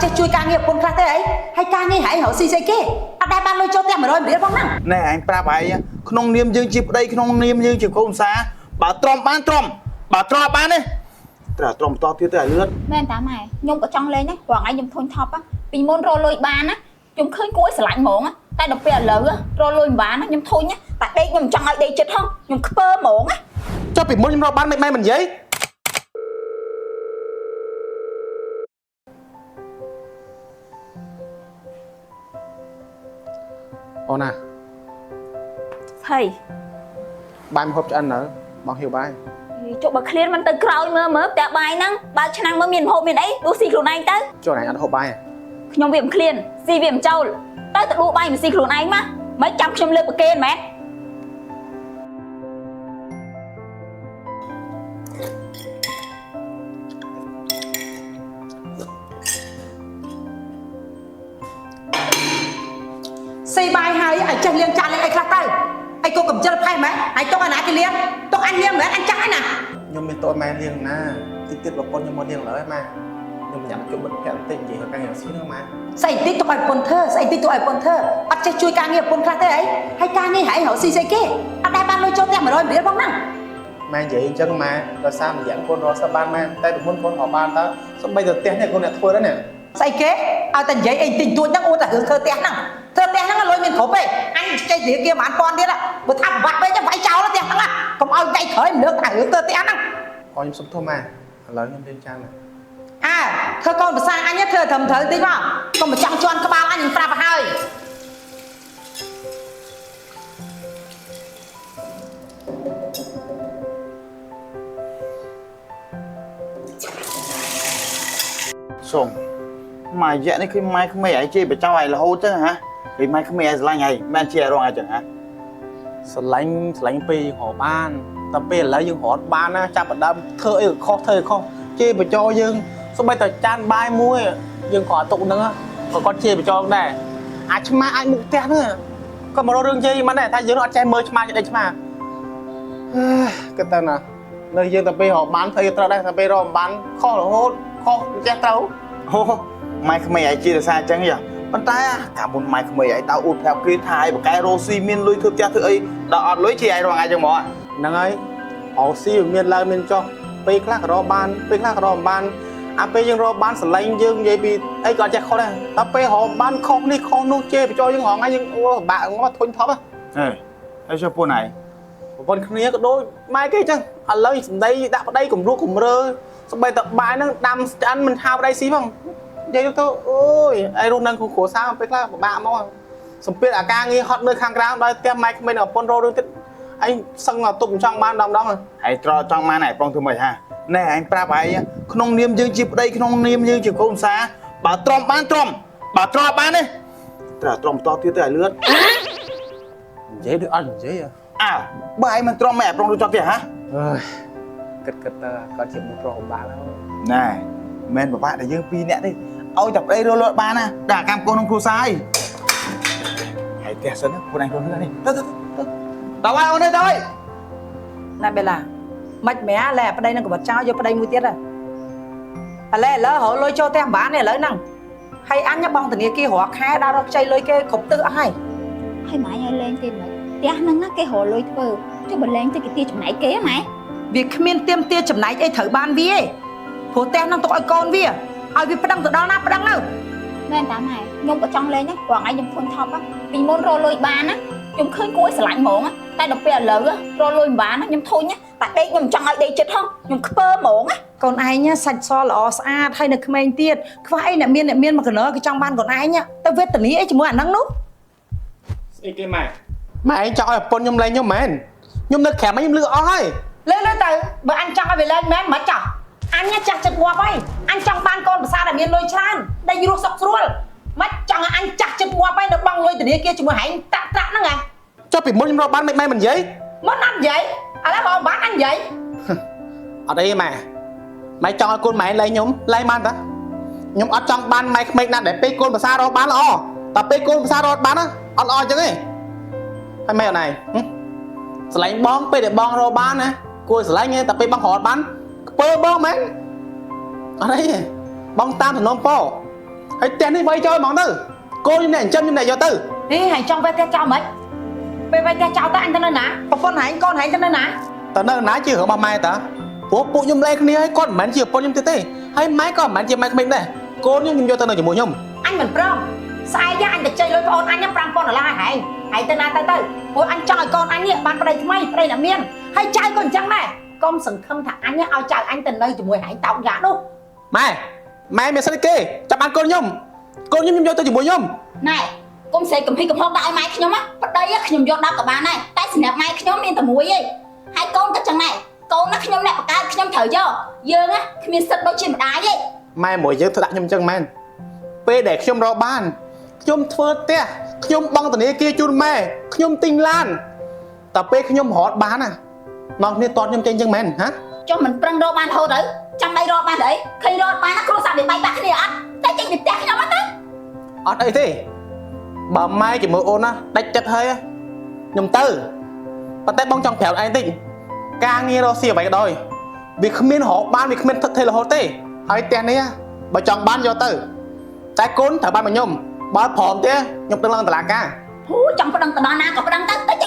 ចេះជួយការងារប្រពន្ធខ្លះទេអីហើយការងារហែងរកស៊ីស្អីគេអត់ដែលបានលុយចូលផ្ទះ100រៀលផងហ្នឹងណែអញប្រាប់ហើយក្នុងនាមយើងជាប្តីក្នុងនាមយើងជាកូនសាបើទ្រាំបានទ្រាំបើទ្រាំបានទេត្រូវទ្រាំតទៀតទៅឲ្យលឿនមែនតាម៉ែខ្ញុំក៏ចង់លេងដែរព្រោះថ្ងៃខ្ញុំធុញថប់ពីមុនរកលុយបានណាខ្ញុំឃើញគួរឲ្យស្រឡាញ់ហ្មងតែដល់ពេលឥឡូវរកលុយមិនបានខ្ញុំធុញតែដេកខ្ញុំចង់ឲ្យដេកចិត្តហងខ្ញុំខ្ពើហ្មងចុះពីមុនខ្ញុំរកបានមិនមែនមិននិយាយអូនណាហើយបាយមកហូបឆ្អិនទៅបងហៀវបាយចុះបើឃ្លានមិនទៅក្រោយមើលផ្ទះបាយហ្នឹងបើឆ្នាំងមើលមានហូបមានអីទោះស៊ីខ្លួនឯងទៅចុះណៃអត់ហូបបាយខ្ញុំវាមិនឃ្លានស៊ីវាមិនចូលទៅដួសបាយមិនស៊ីខ្លួនឯងមកមិនចាំខ្ញុំលើកប្រកេនមែនស៊ីបាយហើយឲ្យចេះលាងចានលាងអីខ្លះទៅអីក៏កំចិលផែមែនហើយទុកឲ្យណាគេលាងទុកអញលាងមែនអញចាស់ឯណាខ្ញុំមានតូនម៉ែលាងណាតិចទៀតប្រពន្ធខ្ញុំមកលាងឡើយម៉ែខ្ញុំញ៉ាំជុំមិត្តភក្តិតិចនិយាយឲ្យកាំងរស៊ីហ្នឹងម៉ែស្អីតិចទុកឲ្យប្រពន្ធធ្វើស្អីតិចទុកឲ្យប្រពន្ធធ្វើអត់ចេះជួយការងារប្រពន្ធខ្លះទេអីហើយការងារហែងរកស៊ីស្អីគេអត់ដែលបានលុយចូលផ្ទះ100រៀលផងហ្នឹងម៉ែនិយាយអញ្ចឹងម៉ែដោយសារម្យ៉ាងកូនរកសបានម៉ែតែពីមុនកូនរកបានតើសំបីទៅផ្ទះនេះកូនអ្នកធ្វើដែរណាស្អីគេឲ្យតែនិយាយអីទិញទួចហ្នឹងអួតតែរឿងធ្វើផ្ទះហ្នឹងធ្វើផ្ទះហ្នឹងលុយមានគ្រប់ទេអញចេះធៀគា10000ទៀតបើថាពិបាកពេកចាំវាយចោលផ្ទះហ្នឹងកុំឲ្យដៃក្រោយលើកតែរឿងធ្វើផ្ទះហ្នឹងអូខ្ញុំសុំទោសម៉ែឥឡូវខ្ញុំលេងចាំម៉ែធ្វើកូនប្រសាអញធ្វើត្រឹមត្រូវតិចមកកុំមកចង់ជន់ក្បាលអញប្រាប់ទៅហើយសុំម៉ែរយៈនេះគឺម៉ែក្មេងឲ្យជេរបចោឲ្យរហូតទៅហ៎ពីម៉ែក្មេងឲ្យស្រឡាញ់ហើយមិនជារងអញ្ចឹងហ៎ស្រឡាញ់ពេលយើងរកបានតែពេលឥឡូវយើងរត់បានណាចាប់ផ្ដើមធ្វើអីខុសជេរបចោយើងសូម្បីតែចានបាយមួយយើងក៏ទុកហ្នឹងក៏គាត់ជេរបចោដែរអាចឆ្មាអាចមុខផ្ទះហ្នឹងក៏មករករឿងជេរមិនដែរថាយើងអត់ចេះមើលឆ្មាចិត្តអីឆ្មាគិតទៅណានៅយើងតែពេលរកបានធ្វើត្រូវដែរតែពេលរកមិនបានខុសរហូតខុសចេះត្រូវអូម៉ែក្មេងឲ្យជេរសារអញ្ចឹងយ៉ាប៉ុន្តែកាលមុនម៉ែក្មេងឲ្យដៅអ៊ូតប្រាប់គ្រាថាឲ្យបកែរ៉ូស៊ីមានលុយធ្វើផ្ទះធ្វើអីដល់អត់លុយជេរឲ្យរងអញ្ចឹងហ្មងហ្នឹងហើយរ៉ូស៊ីមានឡើងមានចុះពេលខ្លះក៏រកបានពេលខ្លះក៏រកមិនបានពេលយើងរកបានស្រឡាញ់យើងនិយាយពីអីក៏ចេះខុសដែរតែពេលរកបានខុសនេះខុសនោះជេរបចោយើងរងហើយយើងបាក់មកធុញថប់ហើយចុះពួកណៃប្រពន្ធគ្នាក៏ដូចម៉ែគេអញ្ចឹងឥឡូវសម្ដីដាក់ប្តីគំរោះគំរើស្បីតែបាយហ្នឹងដាំឆ្អិនមិនហៅប្តីស៊ីផងនិយាយទៅអូយឯរស់នឹងគ្រួសារពេលខ្លះពិបាកមកសម្ពាធអាការងារហត់នៅខាងក្រៅដល់ផ្ទះម៉ែក្មេងប្រពន្ធរោរឿងទៀតអញសឹងទុកមិនចង់បានដងហើយត្រចង់បានហើយប្រុងធ្វើម៉េចហ่าណែអញប្រាប់ហើយក្នុងនាមយើងជាប្តីក្នុងនាមយើងជាកូនសាបើទ្រាំបានទ្រាំបើទ្រាំបានទេត្រូវទ្រាំតទៀតទៅឲ្យលឿននិយាយដូចអត់និយាយបើឯងមិនទ្រាំមិនប្រុងទៅចប់ទៀតហ៎អើយគិតទៅគាត់ជាមុខប្រុសពិបាកហើយណែមិនពិបាកតែយើង2នាក់ទេឲ្យតែប្តីរលត់បានណាដាក់កម្មកូនក្នុងគ្រួសារហើយផ្ទះសិនពួកឯងខ្លួននេះទៅតើហើយអូនទៅណាបេឡាមិនមែនឡែប្តីនឹងក៏បាត់ចោលយកប្តីមួយទៀតឥឡូវរកលុយចូលផ្ទះបានទេឥឡូវហ្នឹងហើយអញបងធនាគាររាល់ខែដល់រកខ្ចីលុយគេគ្រប់ទឹកអស់ហើយម៉ែឲ្យលេងទេមិនផ្ទះហ្នឹងណាគេរកលុយធ្វើចុះបើលេងទៅគេទាចំណែកគេម៉ែវាគ្មានទៀមទាចំណែកអីត្រូវបានវាឯងព្រោះផ្ទះហ្នឹងទុកឲ្យកូនវាឲ្យវាប្តឹងទៅដល់ណាប្តឹងទៅមែនតាម៉ែខ្ញុំក៏ចង់លេងដែរព្រោះថ្ងៃខ្ញុំធុញថប់ពីមុនរកលុយបានណាខ្ញុំឃើញគួរឲ្យស្រឡាញ់ហ្មងតែដល់ពេលឥឡូវរកលុយមិនបានខ្ញុំធុញតែដេកខ្ញុំចង់ឲ្យដេកចិត្តហងខ្ញុំខ្ពើហ្មងកូនឯងសាច់សល្អស្អាតហើយនៅក្មេងទៀតខ្វះអីអ្នកមានមកកណើគេចង់បានកូនឯងទៅវេទនាអីជាមួយអាហ្នឹងនោះស្អីគេម៉ែឯងចង់ឲ្យប្រពន្ធខ្ញុំលេងខ្ញុំមែនខ្ញុំនៅក្រៅខ្ញុំលឺអស់ហើយលើទៅបើអញចង់ឲ្យវាលេងមែនមិនចាស់អញចាស់ចិត្តងាប់ហើយអញចង់បានកូនប្រសាដែលមានលុយច្រើនដែលរស់សុខស្រួលមិនចង់ឲ្យអញចាស់ចិត្តងាប់ហើយនៅបងលុយធនាគារជាមួយហែងតាក់ហ្នឹងចុះពីមុនខ្ញុំរកបានមិននិយាយមិនអត់និយាយឥឡូវមកបានអញនិយាយអត់អីម៉ែចង់ឲ្យកូនម៉ែលេងខ្ញុំលេងបានតាខ្ញុំអត់ចង់បានម៉ែក្មេងណាស់ដែលពេលកូនប្រសាររកបានល្អតែពេលកូនប្រសាររកបានអត់ល្អអញ្ចឹងទេហើយម៉ែអត់ណៃស្រឡាញ់បងពេលដែលបងរកបានណាគួរស្រឡាញ់តែពេលបងរកបានខ្ពើបងមែនអត់អីបងតាមសំណុំពោ ហើយផ្ទះនេះវាយចោលហ្មងទៅកូនខ្ញុំនេះចិញ្ចឹមខ្ញុំនេះយកទៅ នេះហែងចង់វេះផ្ទះចោលមិនពេលវេះផ្ទះចោលតើអញទៅនៅណាប្រពន្ធហែងកូនហែងទៅនៅណា តើនៅណាជារបស់ម៉ែតើព្រោះពួកខ្ញុំលែងគ្នាហើយគាត់មិនមែនជាប្រពន្ធខ្ញុំទៀតទេហើយម៉ែក៏មិនមែនជាម៉ែក្មេងដែរកូនខ្ញុំយកទៅនៅជាមួយខ្ញុំ អញមិនព្រមស្អែកអញទៅជ័យលុយប្អូនអញ$5000ហែងទៅណាទៅព្រោះអញចង់ឲ្យកូនអញនេះបានប្តីថ្មីប្តីអ្នកមានហើយចៅក៏អញ្ចឹងដែរកុំសង្ឃឹមថាអញឲ្យចៅអញទៅនៅជាមួយហែងតោកយ៉ានោះ ម៉ែមានស្អីគេចាប់បានកូនខ្ញុំយកទៅជាមួយខ្ញុំ ណែកុំសេកំភីកំហុកដាក់ឲ្យម៉ែខ្ញុំណាប្តីខ្ញុំយក10ក៏បានដែរតែសម្រាប់ម៉ែខ្ញុំមានតែមួយឯងហើយកូនក៏ចឹងដែរកូនណាខ្ញុំអ្នកបង្កើតខ្ញុំត្រូវយកយើងណាគ្មានសិទ្ធិដូចជាម្ដាយទេ ម៉ែមួយយើងធ្វើដាក់ខ្ញុំអញ្ចឹងមែនពេលដែលខ្ញុំរកបានខ្ញុំធ្វើផ្ទះខ្ញុំបង់ធនាគារជូនម៉ែខ្ញុំទិញឡានតែពេលខ្ញុំរត់បានណានាំគ្នាតតខ្ញុំចេញអញ្ចឹងមែនហ៎ ចុះមិនប្រឹងរកបានរហូតទៅចាំបីរកបានទៅឃើញរកបានណាគ្រួសារវាបែកបាក់គ្នាអត់តែចេញពីផ្ទះខ្ញុំអត់ទៅ អត់អីទេបើម៉ែជាមួយអូនណាដាច់ចិត្តហើយខ្ញុំទៅប៉ុន្តែបងចង់ប្រាប់ឯងតិចការងាររកស៊ីអ្វីក៏ដោយវាគ្មានរកបានវាគ្មានថិតថេររហូតទេហើយផ្ទះនេះបើចង់បានយកទៅតែកូនត្រូវបានមកខ្ញុំបើព្រមទេខ្ញុំដឹងឡើងតឡាការ ហូចង់ប្តឹងទៅដល់ណាក៏ប្តឹងទៅចេញ